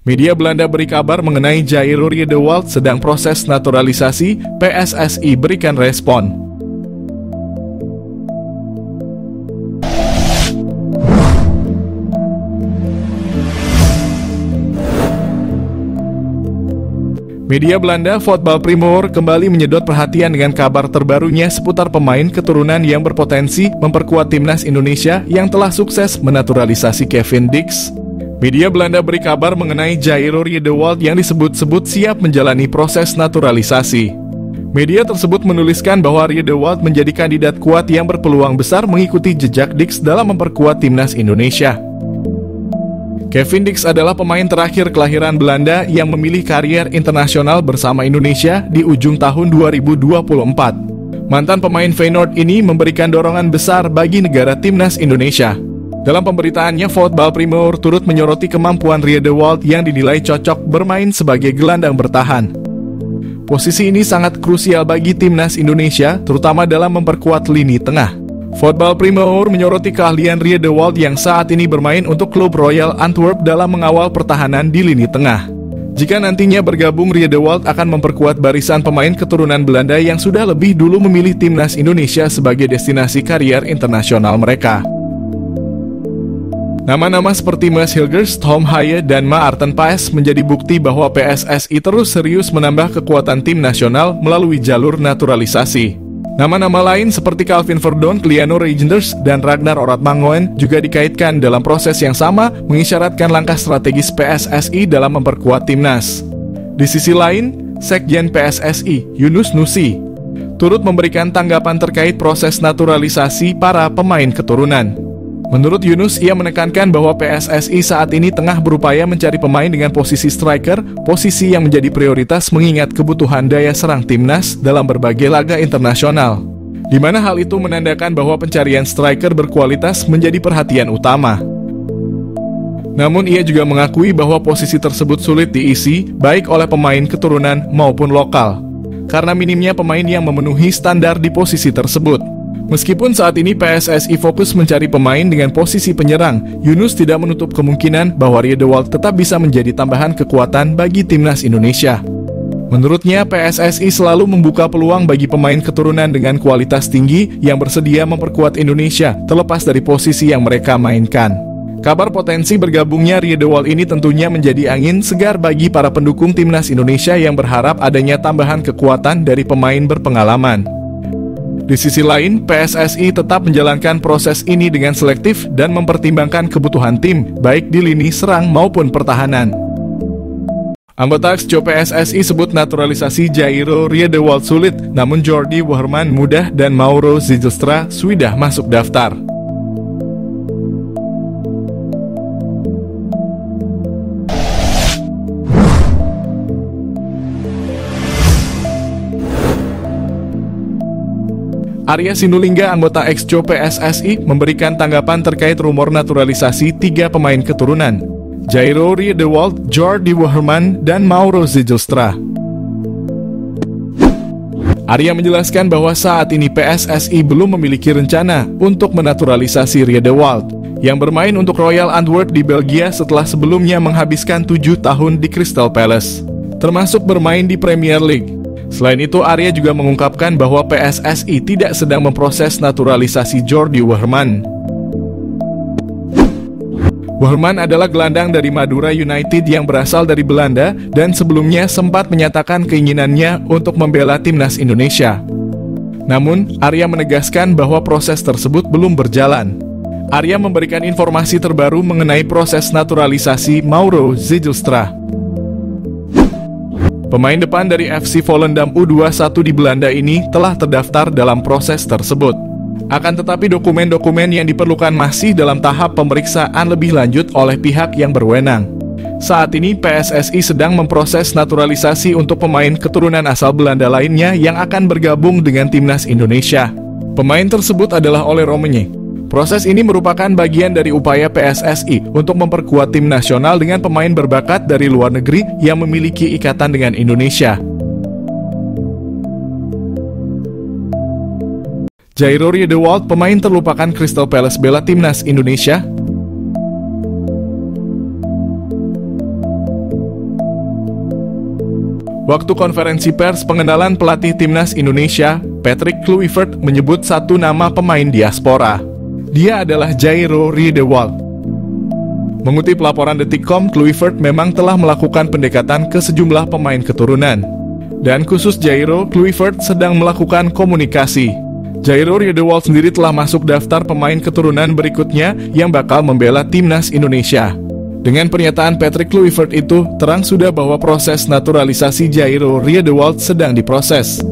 Media Belanda beri kabar mengenai Jairo Riedewald sedang proses naturalisasi, PSSI berikan respon. Media Belanda Voetbal Primeur kembali menyedot perhatian dengan kabar terbarunya seputar pemain keturunan yang berpotensi memperkuat timnas Indonesia yang telah sukses menaturalisasi Kevin Dix. Media Belanda beri kabar mengenai Jairo Riedewald yang disebut-sebut siap menjalani proses naturalisasi. Media tersebut menuliskan bahwa Riedewald menjadi kandidat kuat yang berpeluang besar mengikuti jejak Dix dalam memperkuat timnas Indonesia. Kevin Dix adalah pemain terakhir kelahiran Belanda yang memilih karier internasional bersama Indonesia di ujung tahun 2024. Mantan pemain Feyenoord ini memberikan dorongan besar bagi negara timnas Indonesia. Dalam pemberitaannya, Voetbal Primeur turut menyoroti kemampuan Riedewald yang dinilai cocok bermain sebagai gelandang bertahan. Posisi ini sangat krusial bagi timnas Indonesia, terutama dalam memperkuat lini tengah. Voetbal Primeur menyoroti keahlian Riedewald yang saat ini bermain untuk klub Royal Antwerp dalam mengawal pertahanan di lini tengah. Jika nantinya bergabung, Riedewald akan memperkuat barisan pemain keturunan Belanda yang sudah lebih dulu memilih timnas Indonesia sebagai destinasi karier internasional mereka. Nama-nama seperti Maes Hilgers, Tom Haye, dan Maarten Paes menjadi bukti bahwa PSSI terus serius menambah kekuatan tim nasional melalui jalur naturalisasi. Nama-nama lain seperti Calvin Verdonk, Liano Reijnders, dan Ragnar Oratmangoen juga dikaitkan dalam proses yang sama, mengisyaratkan langkah strategis PSSI dalam memperkuat timnas. Di sisi lain, Sekjen PSSI, Yunus Nusi, turut memberikan tanggapan terkait proses naturalisasi para pemain keturunan. Menurut Yunus, ia menekankan bahwa PSSI saat ini tengah berupaya mencari pemain dengan posisi striker, posisi yang menjadi prioritas mengingat kebutuhan daya serang timnas dalam berbagai laga internasional. Di mana hal itu menandakan bahwa pencarian striker berkualitas menjadi perhatian utama. Namun ia juga mengakui bahwa posisi tersebut sulit diisi, baik oleh pemain keturunan maupun lokal, karena minimnya pemain yang memenuhi standar di posisi tersebut. Meskipun saat ini PSSI fokus mencari pemain dengan posisi penyerang, Yunus tidak menutup kemungkinan bahwa Riedewald tetap bisa menjadi tambahan kekuatan bagi timnas Indonesia. Menurutnya, PSSI selalu membuka peluang bagi pemain keturunan dengan kualitas tinggi yang bersedia memperkuat Indonesia, terlepas dari posisi yang mereka mainkan. Kabar potensi bergabungnya Riedewald ini tentunya menjadi angin segar bagi para pendukung timnas Indonesia yang berharap adanya tambahan kekuatan dari pemain berpengalaman. Di sisi lain, PSSI tetap menjalankan proses ini dengan selektif dan mempertimbangkan kebutuhan tim, baik di lini serang maupun pertahanan. Anggota Exco PSSI sebut naturalisasi Jairo Riedewald sulit, namun Jordi Weerman mudah dan Mauro Zijlstra sudah masuk daftar. Arya Sinulinga, anggota Exco PSSI, memberikan tanggapan terkait rumor naturalisasi 3 pemain keturunan, Jairo Riedewald, Jordi Weerman, dan Mauro Zijlstra. Arya menjelaskan bahwa saat ini PSSI belum memiliki rencana untuk menaturalisasi Riedewald, yang bermain untuk Royal Antwerp di Belgia setelah sebelumnya menghabiskan 7 tahun di Crystal Palace, termasuk bermain di Premier League. Selain itu, Arya juga mengungkapkan bahwa PSSI tidak sedang memproses naturalisasi Jordi Weerman. Weerman adalah gelandang dari Madura United yang berasal dari Belanda dan sebelumnya sempat menyatakan keinginannya untuk membela timnas Indonesia. Namun, Arya menegaskan bahwa proses tersebut belum berjalan. Arya memberikan informasi terbaru mengenai proses naturalisasi Mauro Zijlstra. Pemain depan dari FC Volendam U21 di Belanda ini telah terdaftar dalam proses tersebut. Akan tetapi dokumen-dokumen yang diperlukan masih dalam tahap pemeriksaan lebih lanjut oleh pihak yang berwenang. Saat ini PSSI sedang memproses naturalisasi untuk pemain keturunan asal Belanda lainnya yang akan bergabung dengan timnas Indonesia. Pemain tersebut adalah Ole Rommenje. Proses ini merupakan bagian dari upaya PSSI untuk memperkuat tim nasional dengan pemain berbakat dari luar negeri yang memiliki ikatan dengan Indonesia. Jairo Riedewald, pemain terlupakan Crystal Palace bela timnas Indonesia. Waktu konferensi pers pengenalan pelatih timnas Indonesia, Patrick Kluivert menyebut satu nama pemain diaspora. Dia adalah Jairo Riedewald. Mengutip laporan Detikcom, Kluivert memang telah melakukan pendekatan ke sejumlah pemain keturunan. Dan khusus Jairo, Kluivert sedang melakukan komunikasi. Jairo Riedewald sendiri telah masuk daftar pemain keturunan berikutnya yang bakal membela timnas Indonesia. Dengan pernyataan Patrick Kluivert itu, terang sudah bahwa proses naturalisasi Jairo Riedewald sedang diproses.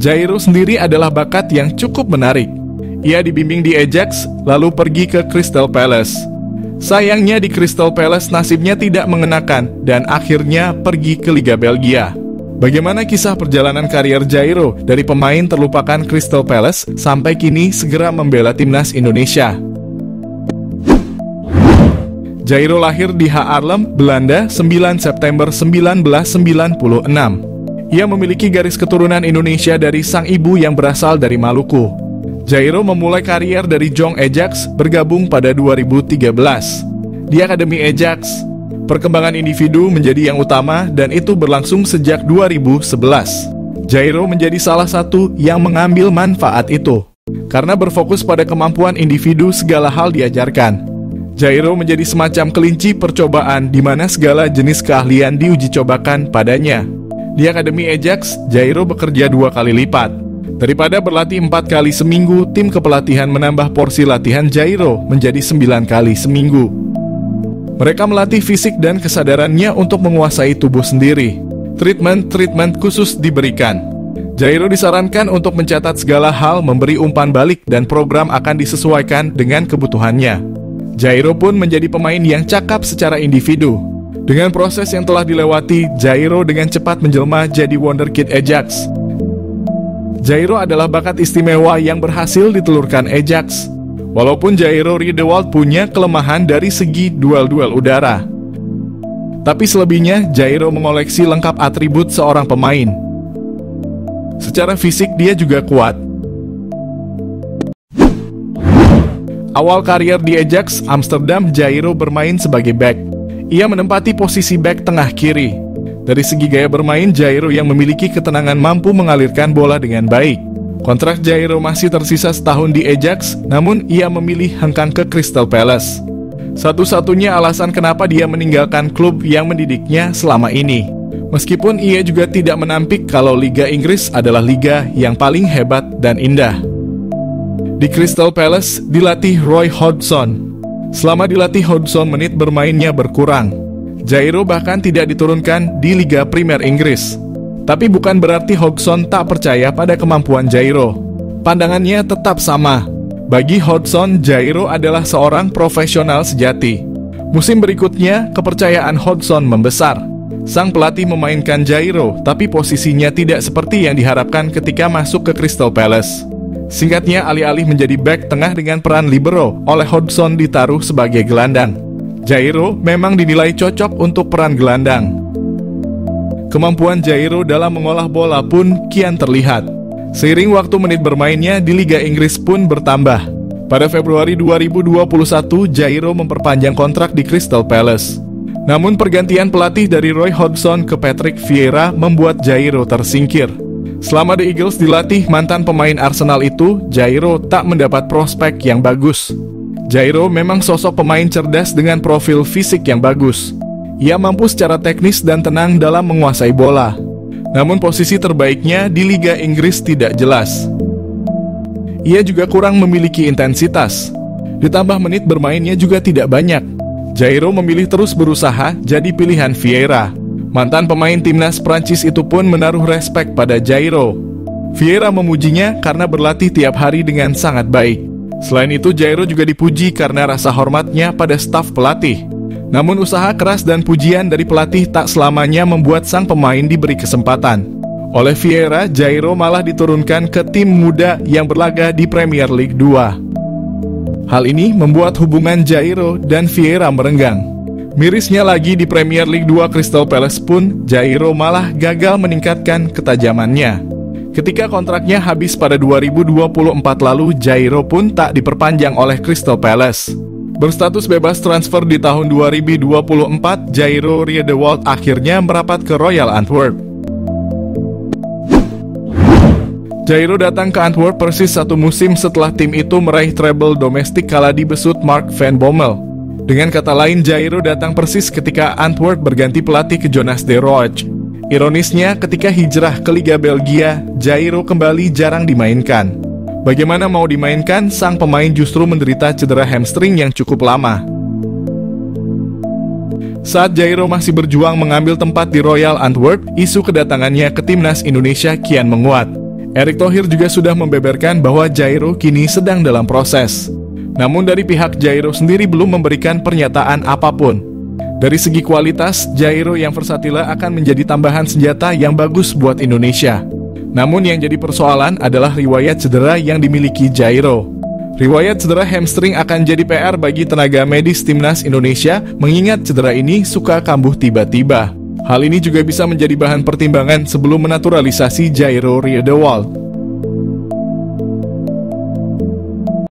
Jairo sendiri adalah bakat yang cukup menarik. Ia dibimbing di Ajax, lalu pergi ke Crystal Palace. Sayangnya di Crystal Palace nasibnya tidak mengenakan, dan akhirnya pergi ke Liga Belgia. Bagaimana kisah perjalanan karier Jairo dari pemain terlupakan Crystal Palace sampai kini segera membela timnas Indonesia? Jairo lahir di Haarlem, Belanda, 9 September 1996. Ia memiliki garis keturunan Indonesia dari sang ibu yang berasal dari Maluku. Jairo memulai karier dari Jong Ajax, bergabung pada 2013. Di Akademi Ajax, perkembangan individu menjadi yang utama dan itu berlangsung sejak 2011. Jairo menjadi salah satu yang mengambil manfaat itu. Karena berfokus pada kemampuan individu, segala hal diajarkan. Jairo menjadi semacam kelinci percobaan di mana segala jenis keahlian diuji cobakan padanya. Di Akademi Ajax, Jairo bekerja 2 kali lipat. Daripada berlatih 4 kali seminggu, tim kepelatihan menambah porsi latihan Jairo menjadi 9 kali seminggu. Mereka melatih fisik dan kesadarannya untuk menguasai tubuh sendiri. Treatment khusus diberikan. Jairo disarankan untuk mencatat segala hal, memberi umpan balik, dan program akan disesuaikan dengan kebutuhannya. Jairo pun menjadi pemain yang cakap secara individu. Dengan proses yang telah dilewati, Jairo dengan cepat menjelma jadi wonderkid Ajax. Jairo adalah bakat istimewa yang berhasil ditelurkan Ajax. Walaupun Jairo Riedewald punya kelemahan dari segi duel-duel udara, tapi selebihnya Jairo mengoleksi lengkap atribut seorang pemain. Secara fisik dia juga kuat. Awal karier di Ajax Amsterdam, Jairo bermain sebagai bek. Ia menempati posisi bek tengah kiri. Dari segi gaya bermain, Jairo yang memiliki ketenangan mampu mengalirkan bola dengan baik. Kontrak Jairo masih tersisa setahun di Ajax, namun ia memilih hengkang ke Crystal Palace. Satu-satunya alasan kenapa dia meninggalkan klub yang mendidiknya selama ini. Meskipun ia juga tidak menampik kalau Liga Inggris adalah liga yang paling hebat dan indah. Di Crystal Palace dilatih Roy Hodgson. Selama dilatih Hodgson, menit bermainnya berkurang. Jairo bahkan tidak diturunkan di Liga Premier Inggris. Tapi bukan berarti Hodgson tak percaya pada kemampuan Jairo. Pandangannya tetap sama. Bagi Hodgson, Jairo adalah seorang profesional sejati. Musim berikutnya, kepercayaan Hodgson membesar. Sang pelatih memainkan Jairo, tapi posisinya tidak seperti yang diharapkan ketika masuk ke Crystal Palace. Singkatnya, alih-alih menjadi bek tengah dengan peran libero, oleh Hodgson ditaruh sebagai gelandang. Jairo memang dinilai cocok untuk peran gelandang. Kemampuan Jairo dalam mengolah bola pun kian terlihat. Seiring waktu menit bermainnya di Liga Inggris pun bertambah. Pada Februari 2021, Jairo memperpanjang kontrak di Crystal Palace. Namun pergantian pelatih dari Roy Hodgson ke Patrick Vieira membuat Jairo tersingkir. Selama The Eagles dilatih mantan pemain Arsenal itu, Jairo tak mendapat prospek yang bagus. Jairo memang sosok pemain cerdas dengan profil fisik yang bagus. Ia mampu secara teknis dan tenang dalam menguasai bola. Namun posisi terbaiknya di Liga Inggris tidak jelas. Ia juga kurang memiliki intensitas. Ditambah menit bermainnya juga tidak banyak. Jairo memilih terus berusaha jadi pilihan Vieira. Mantan pemain timnas Prancis itu pun menaruh respek pada Jairo. Vieira memujinya karena berlatih tiap hari dengan sangat baik. Selain itu, Jairo juga dipuji karena rasa hormatnya pada staf pelatih. Namun usaha keras dan pujian dari pelatih tak selamanya membuat sang pemain diberi kesempatan. Oleh Vieira, Jairo malah diturunkan ke tim muda yang berlaga di Premier League 2. Hal ini membuat hubungan Jairo dan Vieira merenggang. Mirisnya lagi, di Premier League 2 Crystal Palace pun, Jairo malah gagal meningkatkan ketajamannya. Ketika kontraknya habis pada 2024 lalu, Jairo pun tak diperpanjang oleh Crystal Palace. Berstatus bebas transfer di tahun 2024, Jairo Riedewald akhirnya merapat ke Royal Antwerp. Jairo datang ke Antwerp persis satu musim setelah tim itu meraih treble domestik kala dibesut Mark van Bommel. Dengan kata lain, Jairo datang persis ketika Antwerp berganti pelatih ke Jonas de Rooij. Ironisnya, ketika hijrah ke Liga Belgia, Jairo kembali jarang dimainkan. Bagaimana mau dimainkan, sang pemain justru menderita cedera hamstring yang cukup lama. Saat Jairo masih berjuang mengambil tempat di Royal Antwerp, isu kedatangannya ke timnas Indonesia kian menguat. Erick Thohir juga sudah membeberkan bahwa Jairo kini sedang dalam proses. Namun dari pihak Jairo sendiri belum memberikan pernyataan apapun. Dari segi kualitas, Jairo yang versatila akan menjadi tambahan senjata yang bagus buat Indonesia. Namun yang jadi persoalan adalah riwayat cedera yang dimiliki Jairo. Riwayat cedera hamstring akan jadi PR bagi tenaga medis timnas Indonesia, mengingat cedera ini suka kambuh tiba-tiba. Hal ini juga bisa menjadi bahan pertimbangan sebelum menaturalisasi Jairo Riedewald.